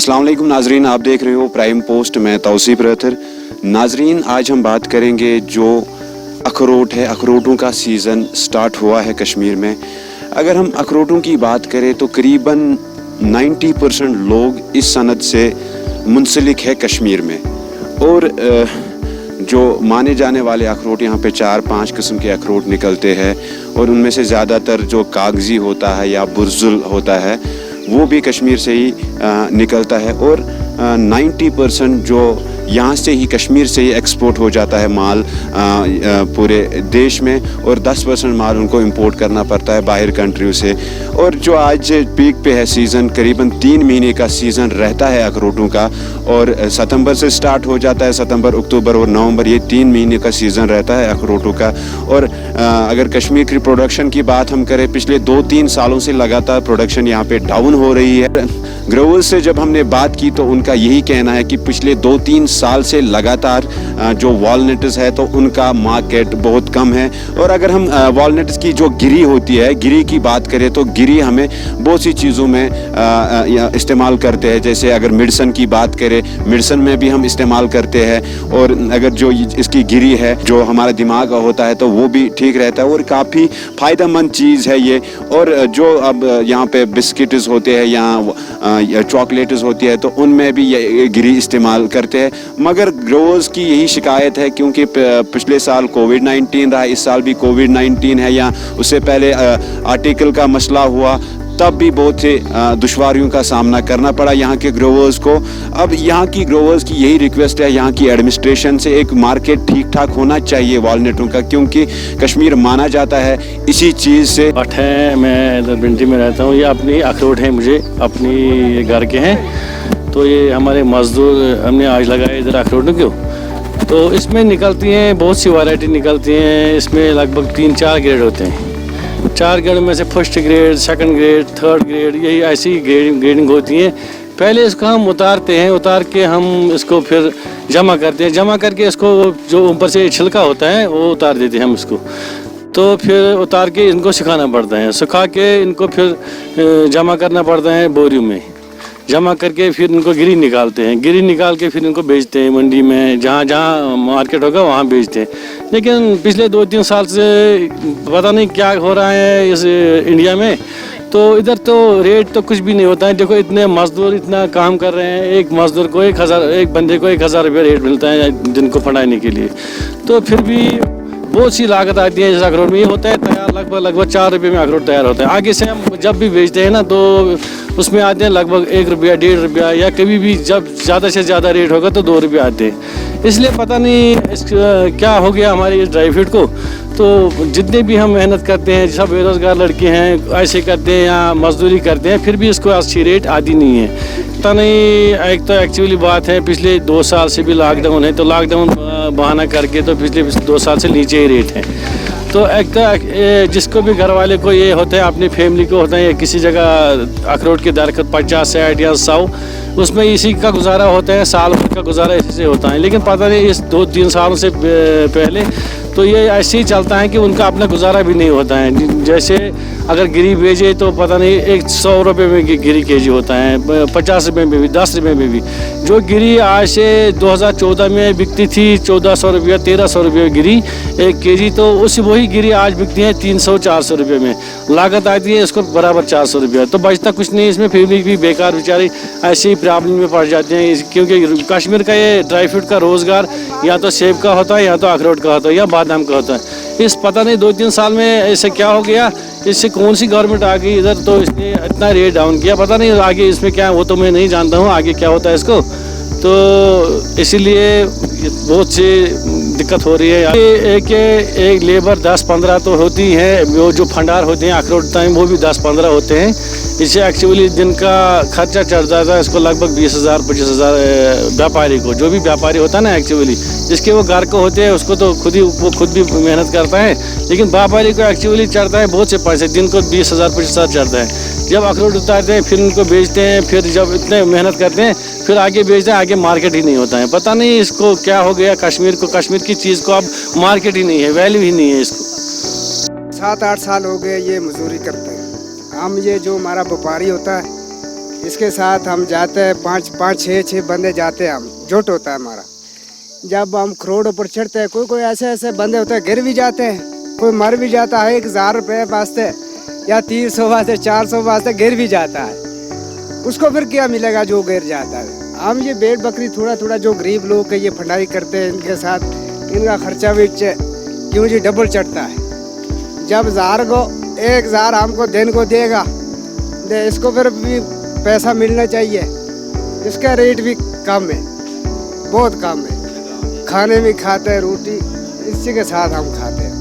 अस्सलाम वालेकुम नाजरीन, आप देख रहे हो प्राइम पोस्ट में तौसीफ रहतर। नाजरीन, आज हम बात करेंगे जो अखरोट है, अखरोटों का सीज़न स्टार्ट हुआ है कश्मीर में। अगर हम अखरोटों की बात करें तो करीबन 90% लोग इस सनत से मुंसलिक है कश्मीर में। और जो माने जाने वाले अखरोट, यहाँ पे 4-5 किस्म के अखरोट निकलते हैं और उनमें से ज़्यादातर जो कागज़ी होता है या बुर्जुल होता है वो भी कश्मीर से ही निकलता है। और 90% जो यहाँ से ही कश्मीर से ही एक्सपोर्ट हो जाता है माल पूरे देश में, और 10% माल उनको इंपोर्ट करना पड़ता है बाहर कंट्रियों से। और जो आज पीक पे है सीज़न, करीबन 3 महीने का सीज़न रहता है अखरोटों का, और सितंबर से स्टार्ट हो जाता है। सितंबर, अक्टूबर और नवंबर, ये 3 महीने का सीज़न रहता है अखरोटों का। और अगर कश्मीर की प्रोडक्शन की बात हम करें, पिछले 2-3 सालों से लगातार प्रोडक्शन यहाँ पे डाउन हो रही है। ग्रोवर्स से जब हमने बात की तो उनका यही कहना है कि पिछले 2-3 साल से लगातार जो वॉलनट्स है तो उनका मार्केट बहुत कम है। और अगर हम वॉलनट्स की जो गिरी होती है, गिरी की बात करें तो गिरी हमें बहुत सी चीज़ों में इस्तेमाल करते हैं। जैसे अगर मेडिसन की बात करें, मेडिसन में भी हम इस्तेमाल करते हैं। और अगर जो इसकी गिरी है, जो हमारा दिमाग होता है, तो वो भी ठीक रहता है और काफ़ी फ़ायदेमंद चीज़ है ये। और जो अब यहाँ पे बिस्किट्स होते हैं या चॉकलेट्स होती है तो उनमें भी ये गिरी इस्तेमाल करते हैं। मगर ग्रोवर्स की यही शिकायत है, क्योंकि पिछले साल कोविड-19 रहा, इस साल भी कोविड-19 है, या उससे पहले आर्टिकल का मसला हुआ, तब भी बहुत से दुश्वारियों का सामना करना पड़ा यहाँ के ग्रोवर्स को। अब यहाँ की ग्रोवर्स की यही रिक्वेस्ट है यहाँ की एडमिनिस्ट्रेशन से, एक मार्केट ठीक ठाक होना चाहिए वॉलनटों का, क्योंकि कश्मीर माना जाता है इसी चीज़ से। है, मैं इधर भिंडी में रहता हूँ। ये अपनी अखरोट हैं, मुझे अपनी घर के हैं। तो ये हमारे मजदूर हमने आज लगाए इधर अखरोटों को। तो इसमें निकलती हैं बहुत सी वैरायटी निकलती हैं। इसमें लगभग 3-4 ग्रेड होते हैं। 4 ग्रेड में से first grade, second grade, third grade, यही ऐसी ग्रेडिंग होती है। पहले इसको हम उतारते हैं, उतार के हम इसको फिर जमा करते हैं। जमा करके इसको जो ऊपर से छिलका होता है वो उतार देते हैं हम इसको। तो फिर उतार के इनको सुखाना पड़ता है। सुखा के इनको फिर जमा करना पड़ता है बोरियों में। जमा करके फिर इनको गिरी निकालते हैं। गिरी निकाल के फिर इनको बेचते हैं मंडी में, जहाँ जहाँ मार्केट होगा वहाँ बेचते हैं। लेकिन पिछले 2-3 साल से पता नहीं क्या हो रहा है इस इंडिया में, तो इधर तो रेट तो कुछ भी नहीं होता है। देखो इतने मजदूर इतना काम कर रहे हैं, एक मजदूर को 1000, एक बंदे को 1000 रुपये रेट मिलता है दिन को पढ़ाने के लिए। तो फिर भी बहुत सी लागत आती है। जैसे अखरोट में ये होता है तैयार, लगभग 4 रुपये में अखरोट तैयार होता है। आगे से हम जब भी बेचते हैं ना तो उसमें आते हैं लगभग 1 रुपया, 1.5 रुपया, या कभी भी जब ज़्यादा से ज़्यादा रेट होगा तो 2 रुपये आते हैं। इसलिए पता नहीं क्या हो गया हमारे इस ड्राई फ्रूट को। तो जितने भी हम मेहनत करते हैं, सब बेरोज़गार लड़के हैं, ऐसे करते हैं या मजदूरी करते हैं, फिर भी इसको अच्छी रेट आती नहीं है। पता नहीं, एक तो एक्चुअली बात है पिछले 2 साल से भी लॉकडाउन है, तो लॉकडाउन बहाना करके तो पिछले 2 साल से नीचे ही रेट है। तो एक तो जिसको भी घर वाले को ये होता है, अपनी फैमिली को होता है किसी जगह अखरोट की दरख्त 50, 60 या 100, उसमें इसी का गुजारा होता है, साल भर का गुजारा इसी से होता है। लेकिन पता नहीं इस 2-3 सालों से पहले तो ये ऐसे ही चलता है कि उनका अपना गुजारा भी नहीं होता है। जैसे अगर गिरी भेजे तो पता नहीं 100 रुपये में गिरी केजी होता है, 50 रुपये में भी, 10 रुपये में भी। जो गिरी आज से 2014 में बिकती थी 1400 रुपये, 1300 रुपये गिरी 1 केजी, तो वही गिरी आज बिकती है 300-400 रुपये में। लागत आती है इसको बराबर 400 रुपये, तो बचता कुछ नहीं इसमें। फैमिली भी बेकार बेचारी ऐसे ही प्रॉब्लम में पड़ जाते हैं, क्योंकि कश्मीर का ये ड्राई फ्रूट का रोज़गार या तो सेब का होता है, या तो अखरोट का होता है, या बादाम का होता है। इस पता नहीं 2-3 साल में ऐसे क्या हो गया, इससे कौन सी गवर्नमेंट आ गई इधर, तो इसने इतना रेट डाउन किया। पता नहीं आगे इसमें क्या, वो तो मैं नहीं जानता हूँ आगे क्या होता है इसको। तो इसीलिए बहुत सी दिक्कत हो रही है। एक लेबर 10-15 तो होती है, वो जो भंडार होते हैं अखरोट टाइम, वो भी 10-15 होते हैं। इससे एक्चुअली दिन का खर्चा चढ़ जाता है इसको लगभग 20,000-25,000 व्यापारी को। जो भी व्यापारी होता है ना एक्चुअली, जिसके वो घर को होते हैं उसको तो वो खुद भी मेहनत करता है, लेकिन व्यापारी को एक्चुअली चढ़ता है बहुत से पैसे, दिन को 20,000-25,000 चढ़ता है। जब अखरोट उतारते हैं फिर उनको बेचते हैं, फिर जब इतने मेहनत करते हैं फिर आगे बेचते हैं, आगे मार्केट ही नहीं होता है। पता नहीं इसको क्या हो गया कश्मीर को, कश्मीर की चीज़ को अब मार्केट ही नहीं है, वैल्यू ही नहीं है इसको। 7-8 साल हो गए ये मजदूरी करते हैं हम। ये जो हमारा व्यापारी होता है اس کے ساتھ ہم جاتے ہیں 5-6 بندے جاتے ہیں ہم جوٹ ہوتا ہے ہمارا. جب ہم اخروٹ پر چڑھتے ہیں کوئی ایسے بندے ہوتے ہیں گر بھی جاتے ہیں, کوئی مر بھی جاتا ہے 1000 روپے واسطے یا 300 واسطے 400 واسطے گر بھی جاتا ہے. اس کو پھر کیا ملے گا جو گر جاتا ہے. ہم یہ بھیڑ بکری تھوڑا جو غریب لوگ ہیں یہ پھنڈائی کرتے ہیں, ان کے ساتھ ان کا خرچہ بھی کیوں جی ڈبل چڑھتا ہے. جب 1000 کو 1000 ہم کو دن کو دے گا, اس کو پھر بھی پیسہ ملنا چاہیے. اس کا ریٹ بھی کم ہے, بہت کم ہے. کھانے میں کھاتے ہیں روٹی, اسی کے ساتھ ہم کھاتے ہیں.